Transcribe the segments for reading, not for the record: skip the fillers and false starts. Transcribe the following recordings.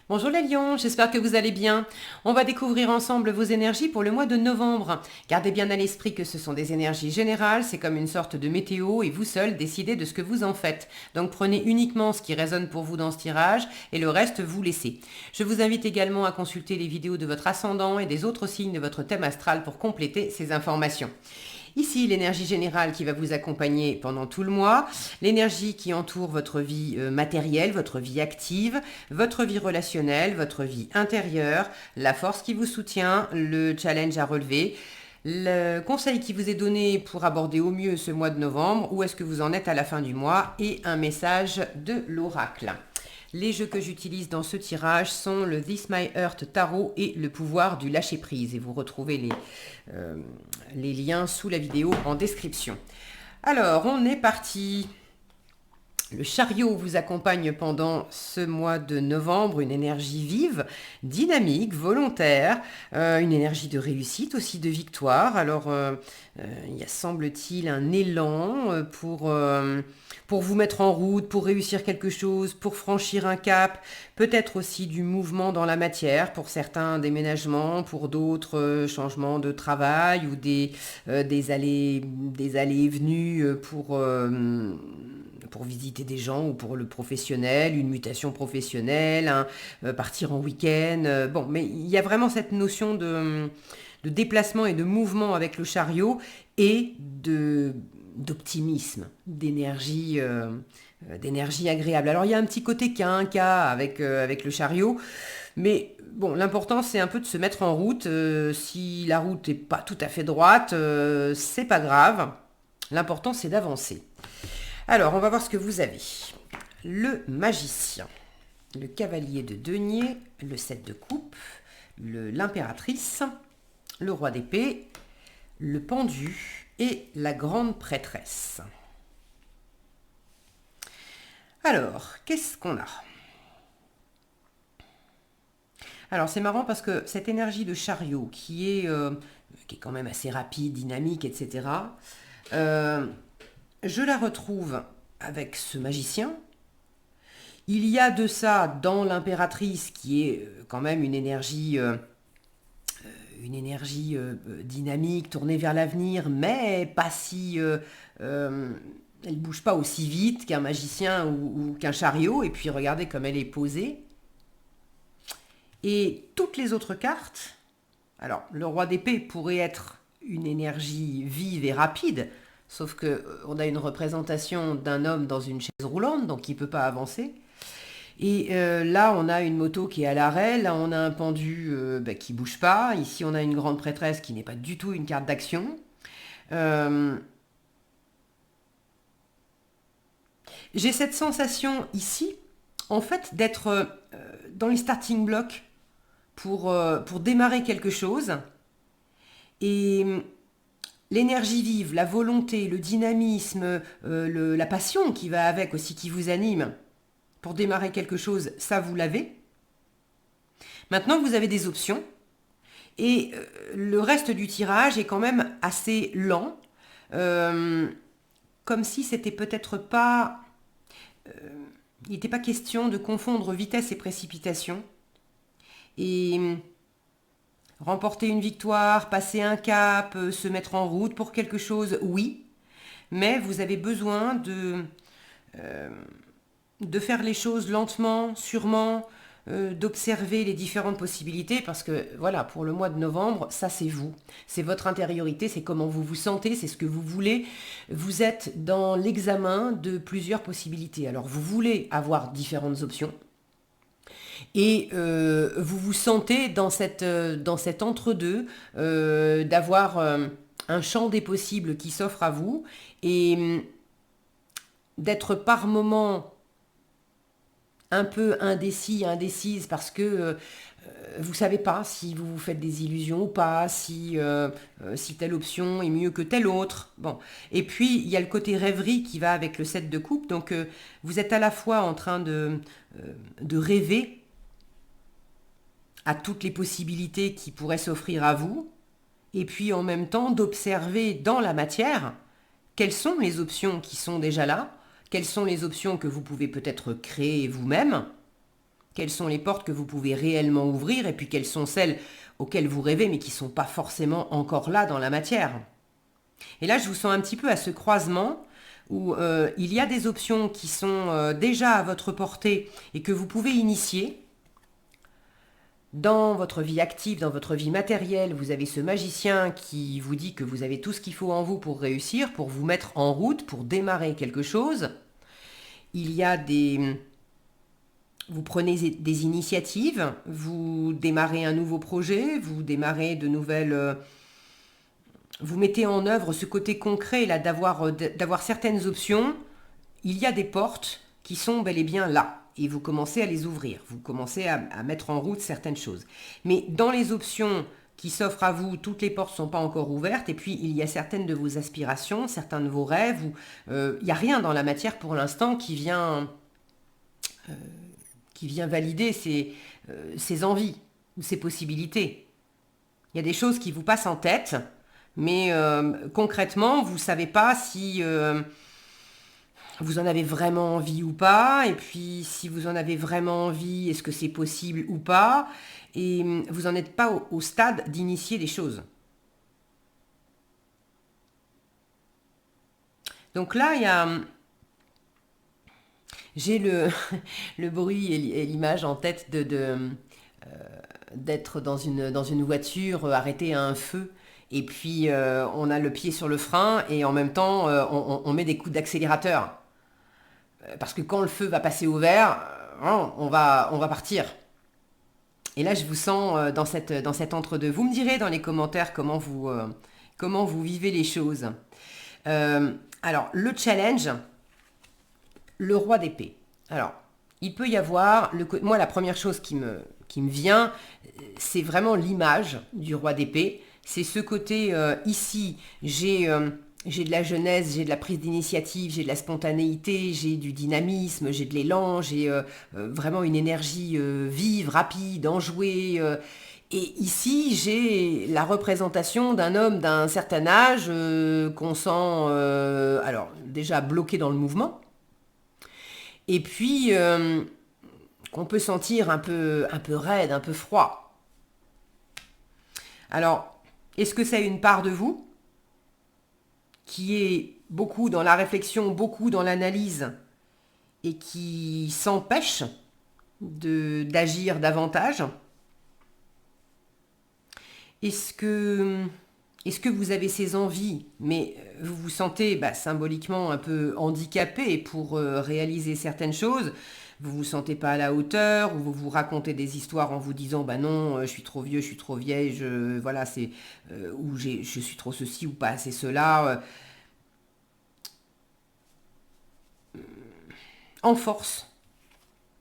Bonjour les lions, j'espère que vous allez bien. On va découvrir ensemble vos énergies pour le mois de novembre. Gardez bien à l'esprit que ce sont des énergies générales, c'est comme une sorte de météo et vous seul décidez de ce que vous en faites. Donc prenez uniquement ce qui résonne pour vous dans ce tirage et le reste vous laissez. Je vous invite également à consulter les vidéos de votre ascendant et des autres signes de votre thème astral pour compléter ces informations. Ici, l'énergie générale qui va vous accompagner pendant tout le mois, l'énergie qui entoure votre vie matérielle, votre vie active, votre vie relationnelle, votre vie intérieure, la force qui vous soutient, le challenge à relever, le conseil qui vous est donné pour aborder au mieux ce mois de novembre, où est-ce que vous en êtes à la fin du mois et un message de l'oracle. Les jeux que j'utilise dans ce tirage sont le This My Heart Tarot et le pouvoir du lâcher-prise. Et vous retrouvez les liens sous la vidéo en description. Alors, on est parti. Le chariot vous accompagne pendant ce mois de novembre, une énergie vive, dynamique, volontaire, une énergie de réussite aussi, de victoire. Alors, il y a semble-t-il un élan pour vous mettre en route, pour réussir quelque chose, pour franchir un cap, peut-être aussi du mouvement dans la matière, pour certains déménagements, pour d'autres changements de travail ou des allées et venues pour visiter des gens ou pour le professionnel, une mutation professionnelle, partir en week-end. Bon, mais il y a vraiment cette notion de déplacement et de mouvement avec le chariot et d'optimisme, d'énergie agréable. Alors il y a un petit côté quinca avec le chariot, mais bon, l'important c'est un peu de se mettre en route. Si la route n'est pas tout à fait droite, c'est pas grave. L'important c'est d'avancer. Alors, on va voir ce que vous avez. Le magicien, le cavalier de denier, le 7 de coupe, l'impératrice, le roi d'épée, le pendu et la grande prêtresse. Alors, qu'est-ce qu'on a? Alors, c'est marrant parce que cette énergie de chariot qui est quand même assez rapide, dynamique, etc., je la retrouve avec ce magicien. Il y a de ça dans l'impératrice qui est quand même une énergie dynamique, tournée vers l'avenir, mais pas si... elle ne bouge pas aussi vite qu'un magicien ou qu'un chariot. Et puis regardez comme elle est posée. Et toutes les autres cartes... Alors, le roi d'épée pourrait être une énergie vive et rapide, sauf qu'on a une représentation d'un homme dans une chaise roulante, donc il ne peut pas avancer. Et là, on a une moto qui est à l'arrêt, là, on a un pendu qui ne bouge pas. Ici, on a une grande prêtresse qui n'est pas du tout une carte d'action. J'ai cette sensation ici, en fait, d'être dans les starting blocks pour démarrer quelque chose. Et l'énergie vive, la volonté, le dynamisme, la passion qui va avec aussi, qui vous anime pour démarrer quelque chose, ça vous l'avez. Maintenant, vous avez des options. Et le reste du tirage est quand même assez lent. Comme si c'était peut-être pas... il n'était pas question de confondre vitesse et précipitation. Et remporter une victoire, passer un cap, se mettre en route pour quelque chose, oui. Mais vous avez besoin de faire les choses lentement, sûrement, d'observer les différentes possibilités parce que voilà, pour le mois de novembre, ça c'est vous. C'est votre intériorité, c'est comment vous vous sentez, c'est ce que vous voulez. Vous êtes dans l'examen de plusieurs possibilités. Alors vous voulez avoir différentes options. Et vous vous sentez dans cet entre-deux, d'avoir un champ des possibles qui s'offre à vous et d'être par moments un peu indécis, indécise parce que vous ne savez pas si vous vous faites des illusions ou pas, si telle option est mieux que telle autre. Bon. Et puis, il y a le côté rêverie qui va avec le 7 de coupe. Donc, vous êtes à la fois en train de rêver à toutes les possibilités qui pourraient s'offrir à vous, et puis en même temps d'observer dans la matière quelles sont les options qui sont déjà là, quelles sont les options que vous pouvez peut-être créer vous-même, quelles sont les portes que vous pouvez réellement ouvrir et puis quelles sont celles auxquelles vous rêvez mais qui ne sont pas forcément encore là dans la matière. Et là, je vous sens un petit peu à ce croisement où il y a des options qui sont déjà à votre portée et que vous pouvez initier. Dans votre vie active, dans votre vie matérielle, vous avez ce magicien qui vous dit que vous avez tout ce qu'il faut en vous pour réussir, pour vous mettre en route, pour démarrer quelque chose. Il y a vous prenez des initiatives, vous démarrez un nouveau projet, vous démarrez de nouvelles... vous mettez en œuvre ce côté concret là d'avoir certaines options. Il y a des portes qui sont bel et bien là. Et vous commencez à les ouvrir, vous commencez à mettre en route certaines choses. Mais dans les options qui s'offrent à vous, toutes les portes ne sont pas encore ouvertes, et puis il y a certaines de vos aspirations, certains de vos rêves, il n'y a rien dans la matière pour l'instant qui vient valider ces envies ou ces possibilités. Il y a des choses qui vous passent en tête, mais concrètement, vous ne savez pas si... vous en avez vraiment envie ou pas, et puis si vous en avez vraiment envie, est-ce que c'est possible ou pas, et vous n'en êtes pas au stade d'initier des choses. Donc là, j'ai le bruit et l'image en tête d'être dans une voiture arrêtée à un feu, et puis on a le pied sur le frein, et en même temps on met des coups d'accélérateur. Parce que quand le feu va passer au vert, on va partir. Et là, je vous sens dans cet entre-deux. Vous me direz dans les commentaires comment vous vivez les choses. Alors, le challenge, le roi d'épée. Alors, il peut y avoir... moi, la première chose qui me vient, c'est vraiment l'image du roi d'épée. C'est ce côté, ici, j'ai de la jeunesse, j'ai de la prise d'initiative, j'ai de la spontanéité, j'ai du dynamisme, j'ai de l'élan, j'ai vraiment une énergie vive, rapide, enjouée. Et ici, j'ai la représentation d'un homme d'un certain âge qu'on sent alors déjà bloqué dans le mouvement, et puis qu'on peut sentir un peu raide, un peu froid. Alors, est-ce que c'est une part de vous qui est beaucoup dans la réflexion, beaucoup dans l'analyse, et qui s'empêche d'agir davantage? Est-ce que vous avez ces envies, mais vous vous sentez symboliquement un peu handicapé pour réaliser certaines choses? Vous vous sentez pas à la hauteur, ou vous vous racontez des histoires en vous disant non, je suis trop vieux, je suis trop vieille, ou je suis trop ceci ou pas assez cela. En force,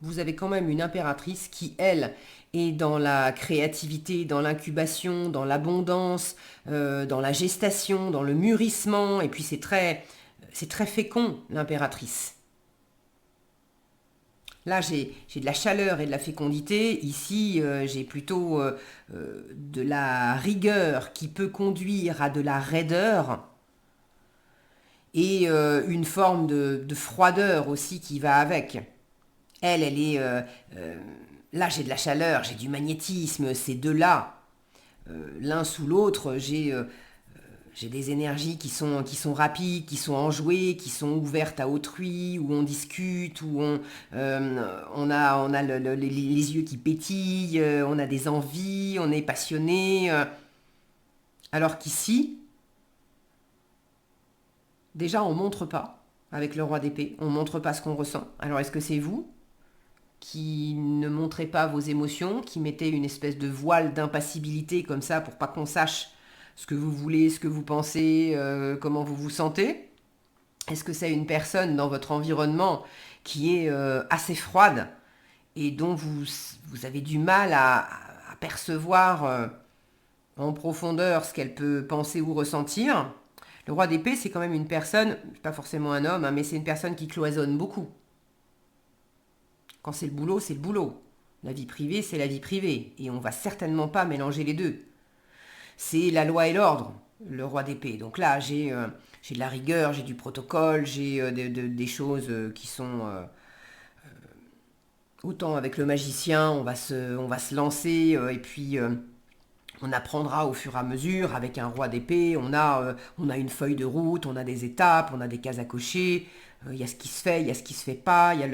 vous avez quand même une impératrice qui, elle, est dans la créativité, dans l'incubation, dans l'abondance, dans la gestation, dans le mûrissement, et puis c'est très fécond, l'impératrice. Là, j'ai de la chaleur et de la fécondité. Ici, j'ai plutôt de la rigueur qui peut conduire à de la raideur, et une forme de froideur aussi qui va avec. Elle est... là, j'ai de la chaleur, j'ai du magnétisme, ces deux-là. L'un sous l'autre, j'ai des énergies qui sont rapides, qui sont enjouées, qui sont ouvertes à autrui, où on discute, où on a les yeux qui pétillent, on a des envies, on est passionné. Alors qu'ici, déjà, on ne montre pas, avec le roi d'épée, on ne montre pas ce qu'on ressent. Alors est-ce que c'est vous qui ne montrez pas vos émotions, qui mettez une espèce de voile d'impassibilité comme ça pour pas qu'on sache ce que vous voulez, ce que vous pensez, comment vous vous sentez? Est-ce que c'est une personne dans votre environnement qui est assez froide et dont vous avez du mal à percevoir en profondeur ce qu'elle peut penser ou ressentir? Le roi d'épée, c'est quand même une personne, pas forcément un homme, mais c'est une personne qui cloisonne beaucoup. Quand c'est le boulot, c'est le boulot. La vie privée, c'est la vie privée. Et on va certainement pas mélanger les deux. C'est la loi et l'ordre, le roi d'épée. Donc là, j'ai de la rigueur, j'ai du protocole, j'ai des choses qui sont Autant avec le magicien, on va se lancer et puis on apprendra au fur et à mesure. Avec un roi d'épée, on a une feuille de route, on a des étapes, on a des cases à cocher. Il y a ce qui se fait, il y a ce qui se fait pas, il y a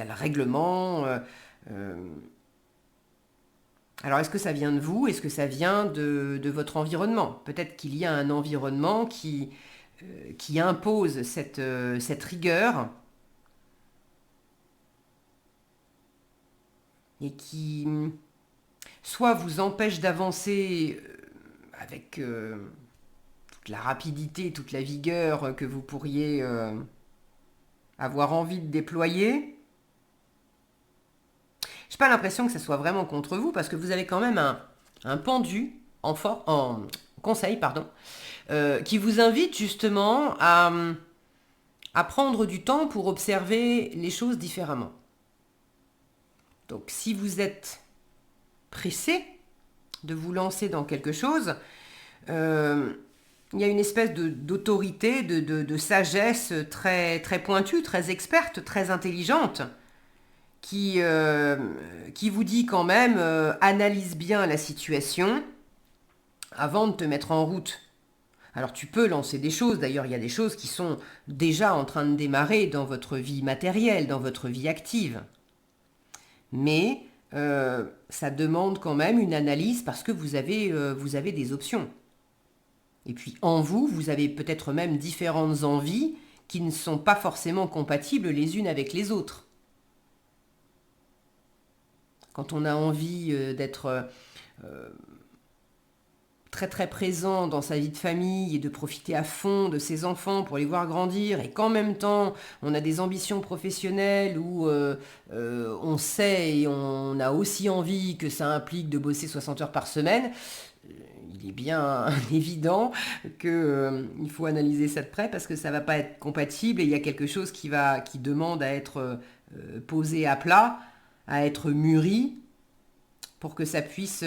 le règlement. Euh, alors est-ce que ça vient de vous? Est-ce que ça vient de votre environnement? Peut-être qu'il y a un environnement qui impose cette rigueur et qui soit vous empêche d'avancer avec toute la rapidité, toute la vigueur que vous pourriez avoir envie de déployer. J'ai pas l'impression que ça soit vraiment contre vous parce que vous avez quand même un pendu en conseil, pardon, qui vous invite justement à prendre du temps pour observer les choses différemment. Donc si vous êtes pressé de vous lancer dans quelque chose, il y a une espèce d'autorité, de sagesse très pointue, très experte, très intelligente, qui vous dit quand même, analyse bien la situation avant de te mettre en route. Alors tu peux lancer des choses, d'ailleurs il y a des choses qui sont déjà en train de démarrer dans votre vie matérielle, dans votre vie active. Mais ça demande quand même une analyse parce que vous avez des options. Et puis en vous, vous avez peut-être même différentes envies qui ne sont pas forcément compatibles les unes avec les autres. Quand on a envie d'être très très présent dans sa vie de famille et de profiter à fond de ses enfants pour les voir grandir et qu'en même temps on a des ambitions professionnelles où on sait et on a aussi envie que ça implique de bosser 60 heures par semaine, il est bien évident qu'il faut analyser ça de près parce que ça ne va pas être compatible et il y a quelque chose qui demande à être posé à plat, à être mûri pour que ça puisse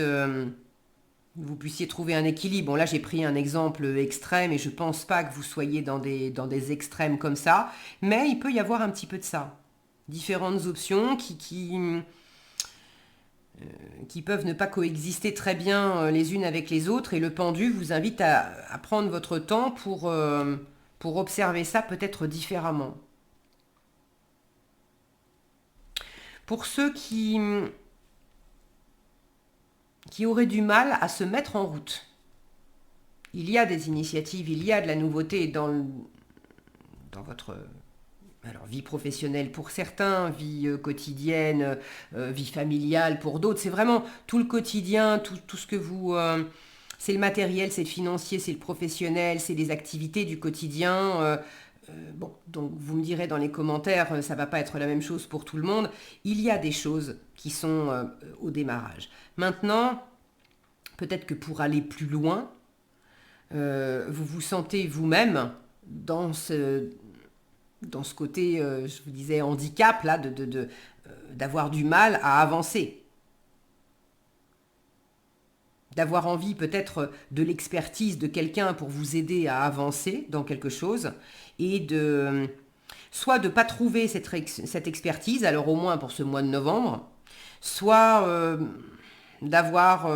vous puissiez trouver un équilibre. Bon là j'ai pris un exemple extrême et je pense pas que vous soyez dans des extrêmes comme ça, mais il peut y avoir un petit peu de ça. Différentes options qui peuvent ne pas coexister très bien les unes avec les autres et le pendu vous invite à prendre votre temps pour observer ça peut-être différemment. Pour ceux qui auraient du mal à se mettre en route. Il y a des initiatives, il y a de la nouveauté dans votre vie professionnelle pour certains, vie quotidienne, vie familiale pour d'autres. C'est vraiment tout le quotidien, tout ce que vous... c'est le matériel, c'est le financier, c'est le professionnel, c'est les activités du quotidien. Bon, donc vous me direz dans les commentaires, ça va pas être la même chose pour tout le monde. Il y a des choses qui sont au démarrage. Maintenant, peut-être que pour aller plus loin, vous vous sentez vous-même dans ce côté, je vous disais, handicap, là, d'avoir du mal à avancer. D'avoir envie peut-être de l'expertise de quelqu'un pour vous aider à avancer dans quelque chose et soit de ne pas trouver cette expertise, alors au moins pour ce mois de novembre, soit d'avoir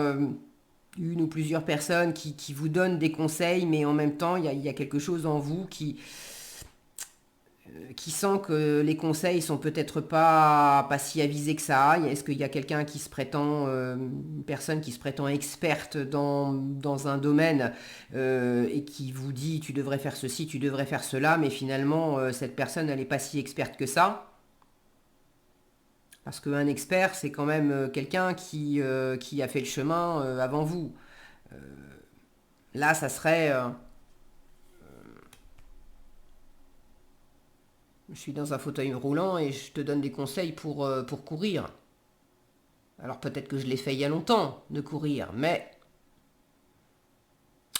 une ou plusieurs personnes qui vous donnent des conseils, mais en même temps, il y a quelque chose en vous qui sent que les conseils sont peut-être pas si avisés que ça. Est-ce qu'il y a quelqu'un qui se prétend, une personne qui se prétend experte dans un domaine et qui vous dit tu devrais faire ceci, tu devrais faire cela, mais finalement cette personne elle n'est pas si experte que ça. Parce qu'un expert c'est quand même quelqu'un qui a fait le chemin avant vous. Là ça serait... je suis dans un fauteuil roulant et je te donne des conseils pour courir. Alors peut-être que je l'ai fait il y a longtemps, de courir, mais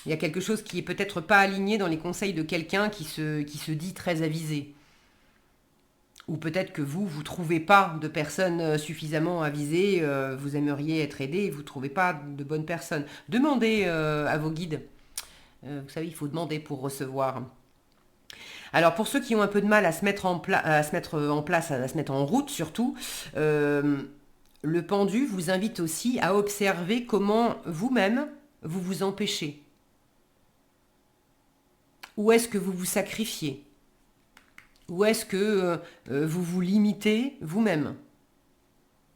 il y a quelque chose qui est peut-être pas aligné dans les conseils de quelqu'un qui se dit très avisé. Ou peut-être que vous ne trouvez pas de personnes suffisamment avisées, vous aimeriez être aidé et vous ne trouvez pas de bonnes personnes. Demandez à vos guides. Vous savez, il faut demander pour recevoir. Alors pour ceux qui ont un peu de mal à se mettre à se mettre en place, à se mettre en route surtout, le pendu vous invite aussi à observer comment vous-même vous vous empêchez. Où est-ce que vous vous sacrifiez? Où est-ce que vous vous limitez vous-même?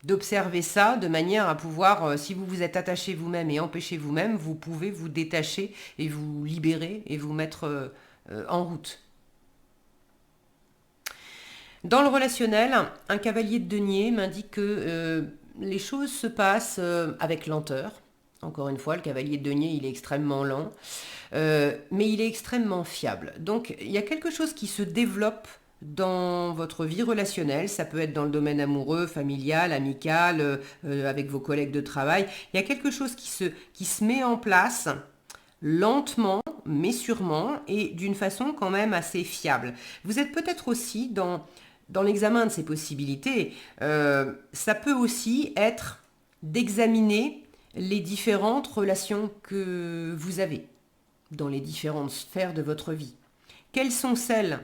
D'observer ça de manière à pouvoir, si vous vous êtes attaché vous-même et empêché vous-même, vous pouvez vous détacher et vous libérer et vous mettre en route. Dans le relationnel, un cavalier de denier m'indique que les choses se passent avec lenteur. Encore une fois, le cavalier de denier, il est extrêmement lent, mais il est extrêmement fiable. Donc, il y a quelque chose qui se développe dans votre vie relationnelle. Ça peut être dans le domaine amoureux, familial, amical, avec vos collègues de travail. Il y a quelque chose qui se met en place lentement, mais sûrement, et d'une façon quand même assez fiable. Vous êtes peut-être aussi dans l'examen de ces possibilités. Ça peut aussi être d'examiner les différentes relations que vous avez dans les différentes sphères de votre vie. Quelles sont celles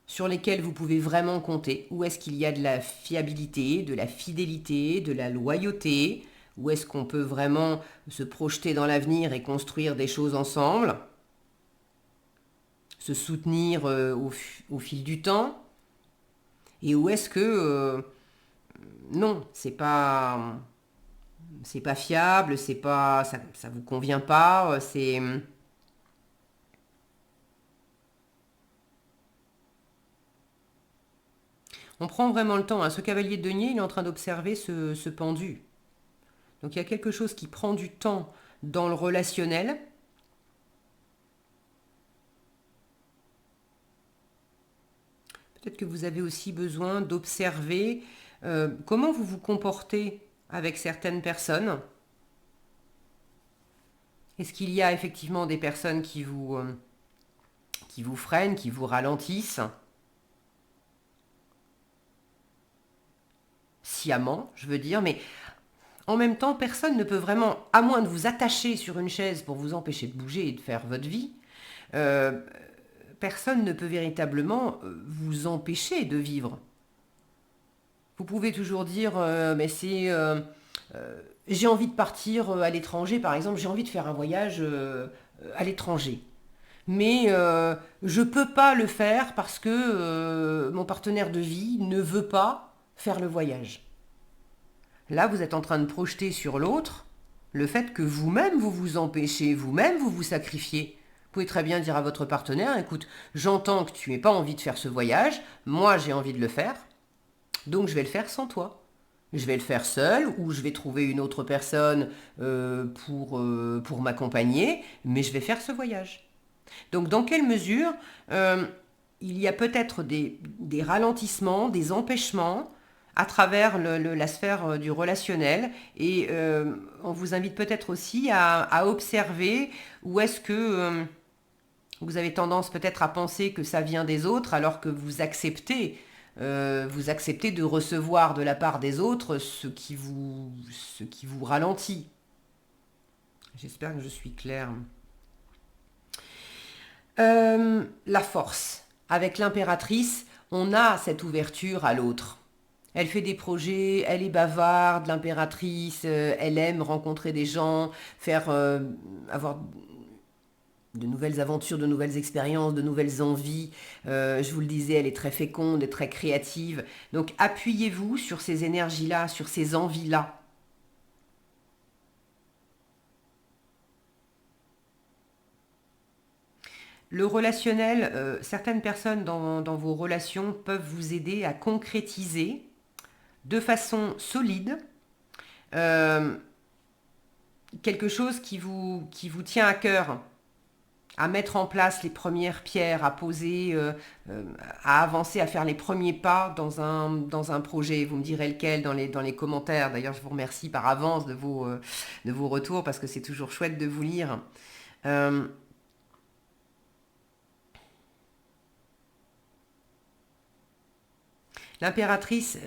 sur lesquelles vous pouvez vraiment compter? Où est-ce qu'il y a de la fiabilité, de la fidélité, de la loyauté? Où est-ce qu'on peut vraiment se projeter dans l'avenir et construire des choses ensemble? Se soutenir au fil du temps? Et où est-ce que non, c'est pas fiable, c'est pas ça vous convient pas, c'est on prend vraiment le temps, hein. Ce cavalier de denier, il est en train d'observer ce pendu. Donc il y a quelque chose qui prend du temps dans le relationnel. Peut-être que vous avez aussi besoin d'observer comment vous vous comportez avec certaines personnes. Est-ce qu'il y a effectivement des personnes qui vous freinent, qui vous ralentissent sciemment, je veux dire, mais en même temps, personne ne peut vraiment, à moins de vous attacher sur une chaise pour vous empêcher de bouger et de faire votre vie, euh, personne ne peut véritablement vous empêcher de vivre. Vous pouvez toujours dire, mais c'est, j'ai envie de partir à l'étranger, par exemple, j'ai envie de faire un voyage à l'étranger. Mais je ne peux pas le faire parce que mon partenaire de vie ne veut pas faire le voyage. Là, vous êtes en train de projeter sur l'autre le fait que vous-même vous vous empêchez, vous-même vous vous sacrifiez. Vous pouvez très bien dire à votre partenaire, écoute, j'entends que tu n'aies pas envie de faire ce voyage, moi j'ai envie de le faire, donc je vais le faire sans toi. Je vais le faire seul ou je vais trouver une autre personne pour m'accompagner, mais je vais faire ce voyage. Donc dans quelle mesure il y a peut-être des ralentissements, des empêchements à travers la sphère du relationnel et on vous invite peut-être aussi à observer où est-ce que vous avez tendance peut-être à penser que ça vient des autres alors que vous acceptez de recevoir de la part des autres ce qui vous ralentit. J'espère que je suis claire. La force. Avec l'impératrice, on a cette ouverture à l'autre. Elle fait des projets, elle est bavarde, l'impératrice, elle aime rencontrer des gens, avoir de nouvelles aventures, de nouvelles expériences, de nouvelles envies. Je vous le disais, elle est très féconde et très créative. Donc appuyez-vous sur ces énergies-là, sur ces envies-là. Le relationnel, certaines personnes dans vos relations peuvent vous aider à concrétiser de façon solide euh, quelque chose qui vous tient à cœur, à mettre en place les premières pierres, à poser, à avancer, à faire les premiers pas dans un projet. Vous me direz lequel dans les commentaires. D'ailleurs, je vous remercie par avance de vos retours parce que c'est toujours chouette de vous lire. Euh, L'impératrice,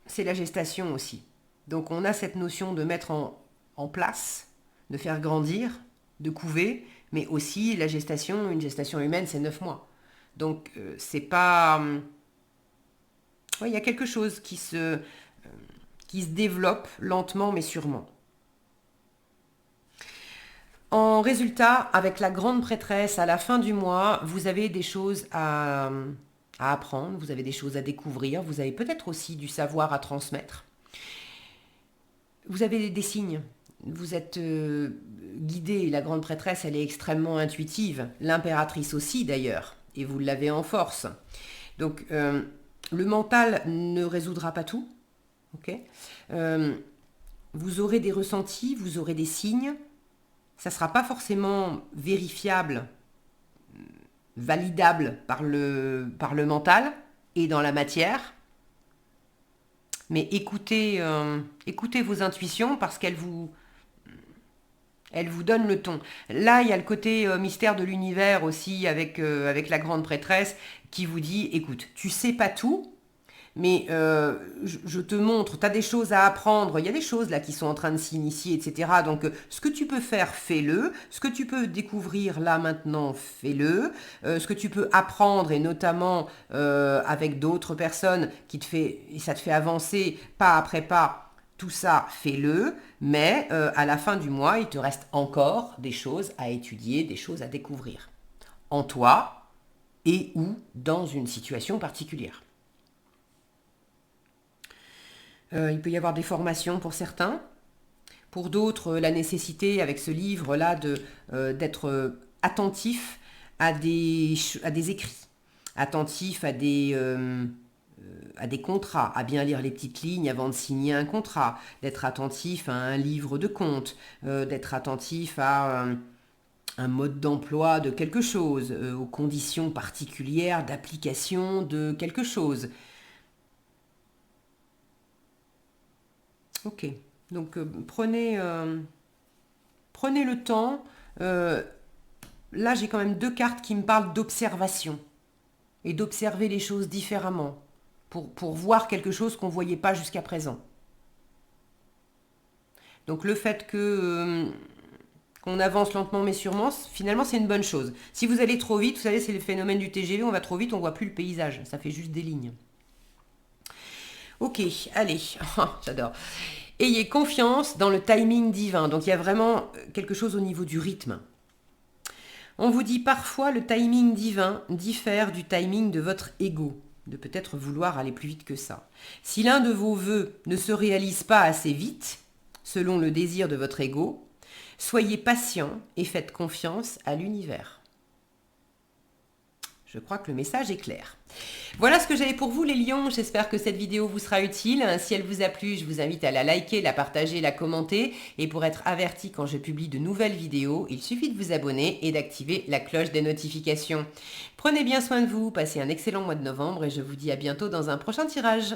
c'est la gestation aussi. Donc on a cette notion de mettre en place, de faire grandir, de couver, mais aussi la gestation, une gestation humaine, c'est 9 mois. Donc, c'est pas... ouais, il y a quelque chose qui se développe lentement mais sûrement. En résultat, avec la grande prêtresse, à la fin du mois, vous avez des choses à apprendre, vous avez des choses à découvrir, vous avez peut-être aussi du savoir à transmettre. Vous avez des signes, vous êtes guidé, la grande prêtresse, elle est extrêmement intuitive, l'impératrice aussi d'ailleurs, et vous l'avez en force. Donc, le mental ne résoudra pas tout, ok. Vous aurez des ressentis, vous aurez des signes, ça ne sera pas forcément vérifiable, validable par le mental et dans la matière, mais écoutez vos intuitions parce qu'elles vous donnent le ton. Là, il y a le côté mystère de l'univers aussi avec la grande prêtresse qui vous dit, écoute, tu sais pas tout, mais je te montre, tu as des choses à apprendre, il y a des choses là qui sont en train de s'initier, etc. Donc, ce que tu peux faire, fais-le. Ce que tu peux découvrir là maintenant, fais-le. Ce que tu peux apprendre, et notamment avec d'autres personnes, et ça te fait avancer pas après pas, tout ça, fais-le. Mais à la fin du mois, il te reste encore des choses à étudier, des choses à découvrir. En toi et ou dans une situation particulière. Il peut y avoir des formations pour certains. Pour d'autres, la nécessité avec ce livre-là d'être attentif à des écrits, attentif à des contrats, à bien lire les petites lignes avant de signer un contrat, d'être attentif à un livre de compte, d'être attentif à un mode d'emploi de quelque chose, aux conditions particulières d'application de quelque chose. Ok, donc prenez le temps. Là, j'ai quand même 2 cartes qui me parlent d'observation et d'observer les choses différemment pour voir quelque chose qu'on ne voyait pas jusqu'à présent. Donc le fait qu'on avance lentement mais sûrement, finalement c'est une bonne chose. Si vous allez trop vite, vous savez, c'est le phénomène du TGV, on va trop vite, on ne voit plus le paysage, ça fait juste des lignes. Ok, allez, j'adore. Ayez confiance dans le timing divin. Donc il y a vraiment quelque chose au niveau du rythme. On vous dit parfois le timing divin diffère du timing de votre ego, de peut-être vouloir aller plus vite que ça. Si l'un de vos vœux ne se réalise pas assez vite, selon le désir de votre ego, soyez patient et faites confiance à l'univers. Je crois que le message est clair. Voilà ce que j'avais pour vous les lions, j'espère que cette vidéo vous sera utile. Si elle vous a plu, je vous invite à la liker, la partager, la commenter. Et pour être averti quand je publie de nouvelles vidéos, il suffit de vous abonner et d'activer la cloche des notifications. Prenez bien soin de vous, passez un excellent mois de novembre et je vous dis à bientôt dans un prochain tirage.